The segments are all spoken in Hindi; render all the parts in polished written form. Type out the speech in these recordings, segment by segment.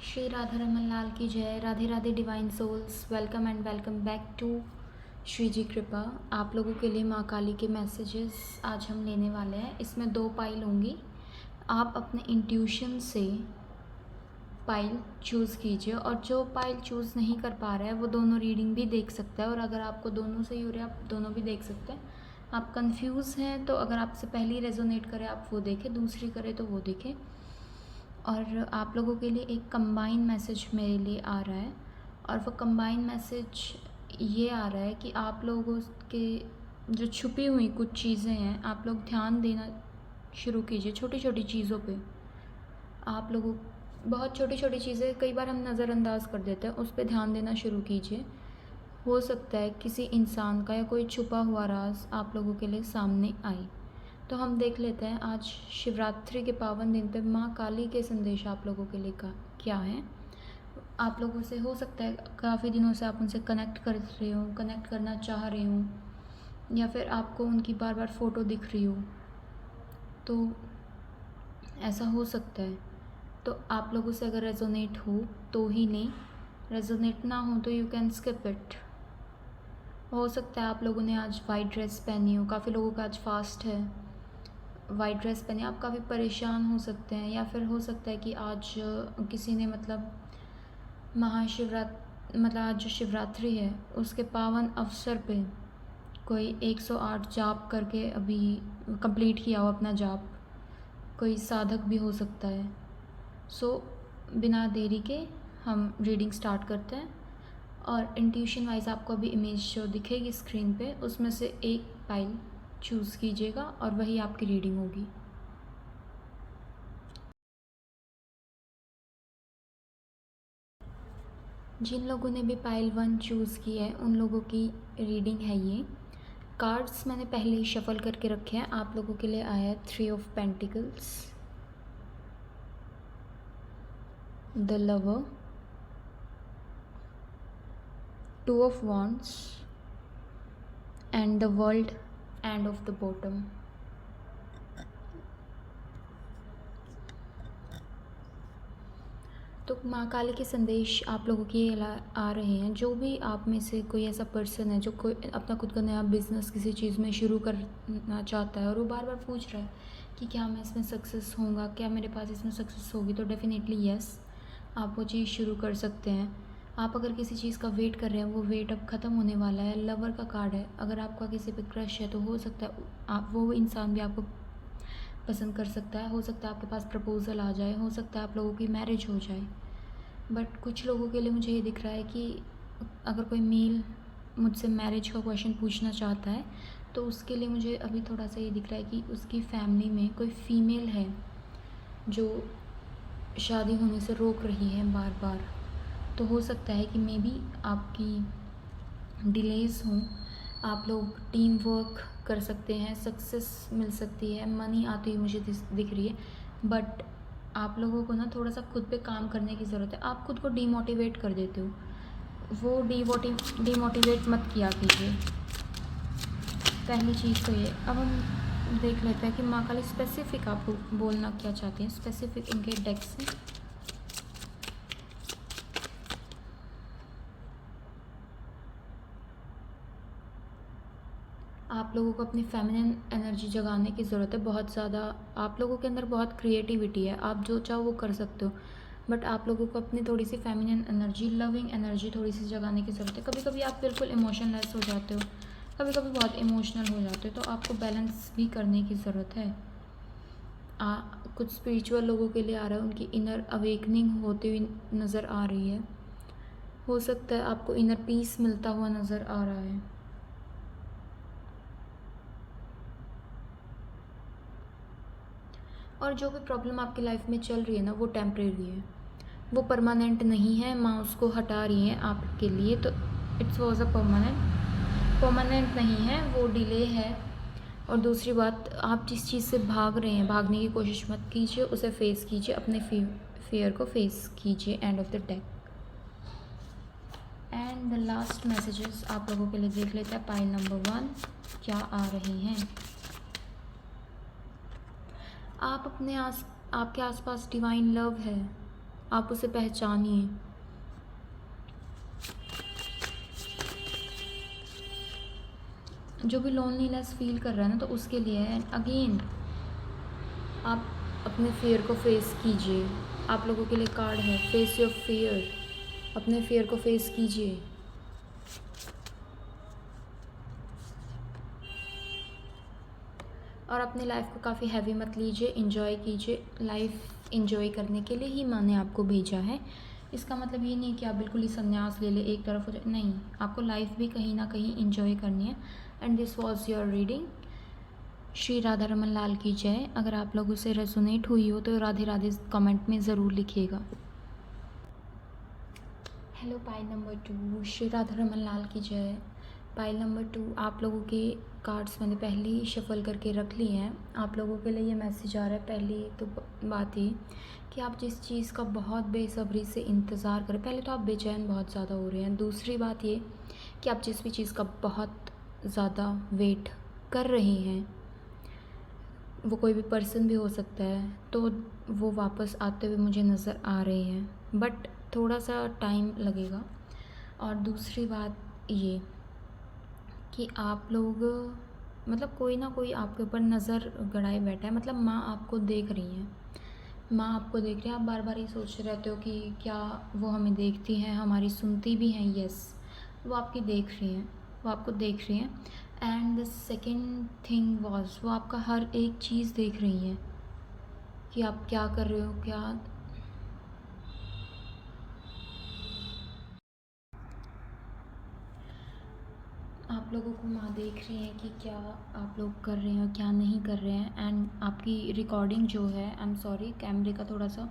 श्री राधा रमन लाल की जय। Radhe Radhe divine souls, welcome and welcome back to Shri ji Kripa. आप लोगों के लिए माँ काली के मैसेजेस आज हम लेने वाले हैं। इसमें 2 पाइल होंगी। आप अपने इंट्यूशन से पाइल चूज़ कीजिए और जो पाइल चूज़ नहीं कर पा रहा है वो दोनों रीडिंग भी देख सकता है, और अगर आपको दोनों सही हो रहा है आप दोनों भी देख सकते हैं। आप कंफ्यूज हैं तो अगर आपसे पहली रेजोनेट करे आप वो देखें, दूसरी करे तो वो देखें। और आप लोगों के लिए एक कंबाइन मैसेज मेरे लिए आ रहा है, और वो कंबाइन मैसेज ये आ रहा है कि आप लोगों के जो छुपी हुई कुछ चीज़ें हैं आप लोग ध्यान देना शुरू कीजिए। छोटी छोटी चीज़ों पे आप लोगों, बहुत छोटी छोटी चीज़ें कई बार हम नज़रअंदाज कर देते हैं, उस पर ध्यान देना शुरू कीजिए। हो सकता है किसी इंसान का या कोई छुपा हुआ राज आप लोगों के लिए सामने आए। तो हम देख लेते हैं आज शिवरात्रि के पावन दिन पे माँ काली के संदेश आप लोगों के लिए क्या है। आप लोगों से हो सकता है काफ़ी दिनों से आप उनसे कनेक्ट कर रहे हो, कनेक्ट करना चाह रहे हो, या फिर आपको उनकी बार बार फ़ोटो दिख रही हो, तो ऐसा हो सकता है। तो आप लोगों से अगर रेजोनेट हो तो ही लें, रेजोनेट ना हो तो यू कैन स्किप इट। हो सकता है आप लोगों ने आज वाइट ड्रेस पहनी हो, काफ़ी लोगों का आज फास्ट है, वाइट ड्रेस पहने आप काफ़ी परेशान हो सकते हैं, या फिर हो सकता है कि आज किसी ने मतलब आज जो शिवरात्रि है उसके पावन अवसर पे कोई 108 जाप करके अभी कंप्लीट किया हो अपना जाप, कोई साधक भी हो सकता है। सो बिना देरी के हम रीडिंग स्टार्ट करते हैं, और इंट्यूशन वाइज आपको अभी इमेज जो दिखेगी स्क्रीन पे उसमें से एक पाइल चूज़ कीजिएगा और वही आपकी रीडिंग होगी। जिन लोगों ने भी पाइल 1 चूज़ की है उन लोगों की रीडिंग है ये। कार्ड्स मैंने पहले ही शफल करके रखे हैं। आप लोगों के लिए आया है 3 of pentacles, the lover, 2 of wands and the world end of the bottom. तो माँ काली के संदेश आप लोगों के आ रहे हैं। जो भी आप में से कोई ऐसा पर्सन है जो कोई अपना खुद का नया बिजनेस किसी चीज़ में शुरू करना चाहता है और वो बार बार पूछ रहा है कि क्या मैं इसमें सक्सेस होऊंगा, क्या मेरे पास इसमें सक्सेस होगी, तो डेफिनेटली यस, आप वो चीज़ शुरू कर सकते हैं। आप अगर किसी चीज़ का वेट कर रहे हैं वो वेट अब ख़त्म होने वाला है। लवर का कार्ड है, अगर आपका किसी पे क्रश है तो हो सकता है आप वो इंसान भी आपको पसंद कर सकता है। हो सकता है आपके पास प्रपोज़ल आ जाए, हो सकता है आप लोगों की मैरिज हो जाए। बट कुछ लोगों के लिए मुझे ये दिख रहा है कि अगर कोई मेल मुझसे मैरिज का क्वेश्चन पूछना चाहता है तो उसके लिए मुझे अभी थोड़ा सा ये दिख रहा है कि उसकी फैमिली में कोई फीमेल है जो शादी होने से रोक रही है बार बार। तो हो सकता है कि मे बी आपकी डिलेज़ हों, आप लोग टीम वर्क कर सकते हैं, सक्सेस मिल सकती है, मनी आती हुई मुझे दिख रही है। बट आप लोगों को ना थोड़ा सा खुद पे काम करने की ज़रूरत है। आप खुद को डीमोटिवेट कर देते हो, वो डीमोटिवेट मत किया कीजिए। पहली चीज़ तो ये। अब हम देख लेते हैं कि माँ काली स्पेसिफिक आपको बोलना क्या चाहती हैं। स्पेसिफिक इनके डेक से आप लोगों को अपनी फेमिनिन एनर्जी जगाने की ज़रूरत है बहुत ज़्यादा। आप लोगों के अंदर बहुत क्रिएटिविटी है, आप जो चाहो वो कर सकते हो, बट आप लोगों को अपनी थोड़ी सी फेमिनिन एनर्जी, लविंग एनर्जी थोड़ी सी जगाने की ज़रूरत है। कभी कभी आप बिल्कुल इमोशनलेस हो जाते हो, कभी कभी बहुत इमोशनल हो जाते हो, तो आपको बैलेंस भी करने की ज़रूरत है। कुछ स्पिरिचुअल लोगों के लिए आ रहा है, उनकी इनर अवेकनिंग होती हुई नज़र आ रही है। हो सकता है आपको इनर पीस मिलता हुआ नज़र आ रहा है। और जो भी प्रॉब्लम आपकी लाइफ में चल रही है ना वो टेम्परेरी है, वो परमानेंट नहीं है। माँ उसको हटा रही हैं आपके लिए, तो इट्स वॉज अ परमानेंट नहीं है, वो डिले है। और दूसरी बात, आप जिस चीज़ से भाग रहे हैं भागने की कोशिश मत कीजिए, उसे फेस कीजिए, अपने फियर को फेस कीजिए। End of the deck. And the last messages आप लोगों के लिए देख लेते हैं। पाइल नंबर 1 क्या आ रही हैं। आप आपके आसपास डिवाइन लव है, आप उसे पहचानिए। जो भी लोनलीनेस फील कर रहा है ना, तो उसके लिए है। अगेन आप अपने फियर को फेस कीजिए। आप लोगों के लिए कार्ड है फेस योर फियर। अपने फियर को फेस कीजिए। और अपनी लाइफ को काफ़ी हैवी मत लीजिए, इंजॉय कीजिए। लाइफ इंजॉय करने के लिए ही माँ ने आपको भेजा है। इसका मतलब ये नहीं कि आप बिल्कुल ही संन्यास ले ले, एक तरफ हो जाए, नहीं। आपको लाइफ भी कहीं ना कहीं इंजॉय करनी है। And this was your reading. Shri Radha Raman Lal की जय। अगर आप लोगों से रेजोनेट हुई हो तो राधे राधे कमेंट में ज़रूर लिखिएगा। Hello pile number 2, Shri Radha Raman Lal की जय। पाइल नंबर 2, आप लोगों के कार्ड्स मैंने पहले ही शफल करके रख लिए हैं। आप लोगों के लिए ये मैसेज आ रहा है। पहली तो बात ये कि आप जिस चीज़ का बहुत बेसब्री से इंतज़ार करें, पहले तो आप बेचैन बहुत ज़्यादा हो रहे हैं। दूसरी बात ये कि आप जिस भी चीज़ का बहुत ज़्यादा वेट कर रहे हैं, वो कोई भी पर्सन भी हो सकता है, तो वो वापस आते हुए मुझे नज़र आ रहे हैं, बट थोड़ा सा टाइम लगेगा। और दूसरी बात ये कि आप लोग मतलब कोई ना कोई आपके ऊपर नज़र गड़ाए बैठा है। मतलब माँ आपको देख रही है, माँ आपको देख रही है। आप बार बार ये सोचते रहते हो कि क्या वो हमें देखती हैं, हमारी सुनती भी हैं। यस, वो आपकी देख रही हैं, वो आपको देख रही हैं। And the second thing was, वो आपका हर एक चीज़ देख रही हैं कि आप क्या कर रहे हो, क्या आप लोगों को माँ देख रही है कि क्या आप लोग कर रहे हैं, क्या नहीं कर रहे हैं। एंड आपकी रिकॉर्डिंग जो है, आई एम सॉरी, कैमरे का थोड़ा सा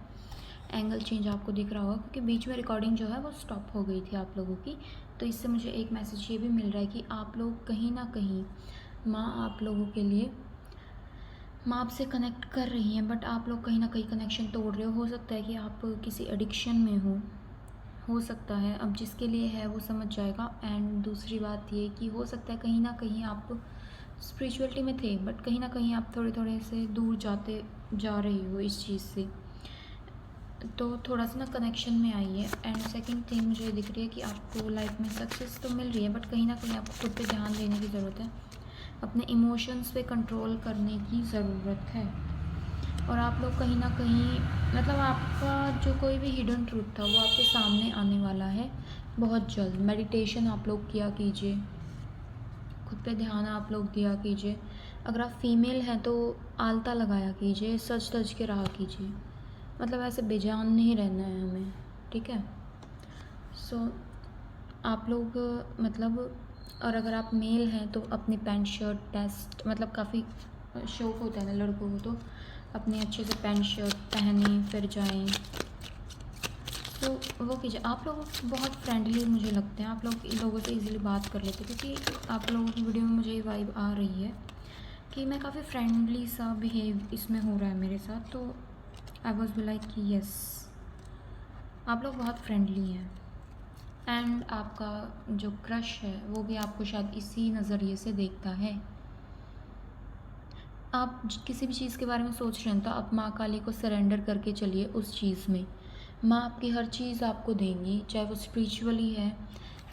एंगल चेंज आपको दिख रहा होगा, क्योंकि बीच में रिकॉर्डिंग जो है वो स्टॉप हो गई थी आप लोगों की। तो इससे मुझे एक मैसेज ये भी मिल रहा है कि आप लोग कहीं ना कहीं, माँ आप लोगों के लिए, माँ आपसे कनेक्ट कर रही हैं, बट आप लोग कहीं ना कहीं कनेक्शन तोड़ रहे हो सकता है कि आप किसी एडिक्शन में हो सकता है। अब जिसके लिए है वो समझ जाएगा। एंड दूसरी बात ये कि हो सकता है कहीं ना कहीं आप स्पिरिचुअलिटी में थे, बट कहीं ना कहीं आप थोड़े थोड़े से दूर जा रही हो इस चीज़ से, तो थोड़ा सा ना कनेक्शन में आइए। एंड सेकंड थिंग मुझे दिख रही है कि आपको लाइफ में सक्सेस तो मिल रही है, बट कहीं ना कहीं आपको खुद पे ध्यान देने की ज़रूरत है। अपने इमोशंस पे कंट्रोल करने की ज़रूरत है। और आप लोग कहीं ना कहीं, मतलब आपका जो कोई भी हिडन ट्रूथ था वो आपके सामने आने वाला है बहुत जल्द। मेडिटेशन आप लोग किया कीजिए, खुद पे ध्यान आप लोग दिया कीजिए। अगर आप फीमेल हैं तो आलता लगाया कीजिए, सच धज के रहा कीजिए। मतलब ऐसे बेजान नहीं रहना है हमें, ठीक है। सो आप लोग मतलब, और अगर आप मेल हैं तो अपनी पैंट शर्ट टेस्ट, मतलब काफ़ी शौक होता है ना लड़कों को, तो अपने अच्छे से पैंट शर्ट पहने फिर जाएं, तो वो कीजिए। आप लोग बहुत फ्रेंडली मुझे लगते हैं, आप लोग इन लोगों से इजीली बात कर लेते हैं, क्योंकि आप लोगों की वीडियो में मुझे ये वाइब आ रही है कि मैं काफ़ी फ्रेंडली सा बिहेव इसमें हो रहा है मेरे साथ। तो आई वॉज बी लाइक कि यस, आप लोग बहुत फ्रेंडली हैं। एंड आपका जो क्रश है वो भी आपको शायद इसी नज़रिए से देखता है। आप किसी भी चीज़ के बारे में सोच रहे हैं तो आप माँ काली को सरेंडर करके चलिए उस चीज़ में। माँ आपकी हर चीज़ आपको देंगी, चाहे वो स्पिरिचुअली है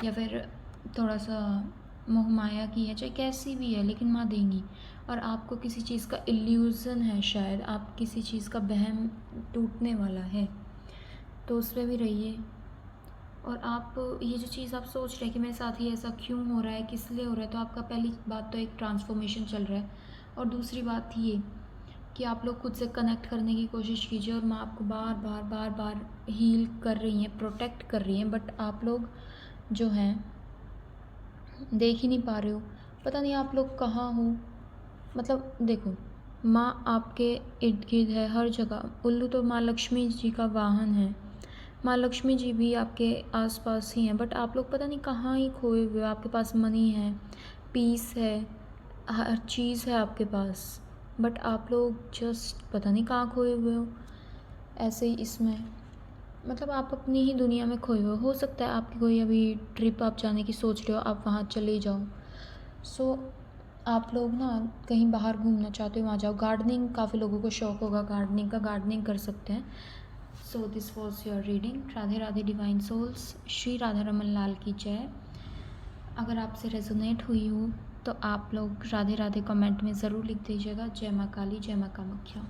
या फिर थोड़ा सा मोह माया की है, चाहे कैसी भी है, लेकिन माँ देंगी। और आपको किसी चीज़ का इल्यूज़न है, शायद आप किसी चीज़ का वहम टूटने वाला है, तो उस पर भी रहिए। और आप ये जो चीज़ आप सोच रहे हैं कि मेरे साथ ही ऐसा क्यों हो रहा है, किस लिए हो रहा है, तो आपका पहली बात तो एक ट्रांसफॉर्मेशन चल रहा है। और दूसरी बात ये कि आप लोग खुद से कनेक्ट करने की कोशिश कीजिए। और माँ आपको बार बार बार बार हील कर रही हैं, प्रोटेक्ट कर रही हैं, बट आप लोग जो हैं देख ही नहीं पा रहे हो। पता नहीं आप लोग कहाँ हो। मतलब देखो, माँ आपके इर्द गिर्द है हर जगह। उल्लू तो माँ लक्ष्मी जी का वाहन है, माँ लक्ष्मी जी भी आपके आसपास ही हैं, बट आप लोग पता नहीं कहाँ ही खोए हुए हो। आपके पास मनी है, पीस है, हर चीज़ है आपके पास, बट आप लोग जस्ट पता नहीं कहाँ खोए हुए हो ऐसे ही इसमें। मतलब आप अपनी ही दुनिया में खोए हुए हो सकता है आपकी कोई अभी ट्रिप आप जाने की सोच रहे हो, आप वहाँ चले जाओ। सो आप लोग ना कहीं बाहर घूमना चाहते हो वहाँ जाओ। गार्डनिंग काफ़ी लोगों को शौक़ होगा गार्डनिंग का, गार्डनिंग कर सकते हैं। So this was your reading. Radhe Radhe divine souls, Shri Radha Raman Lal की जय। अगर आपसे रेजोनेट हुई हो तो आप लोग राधे राधे कमेंट में ज़रूर लिख दीजिएगा। जय माँ काली, जय माँ कामाख्या।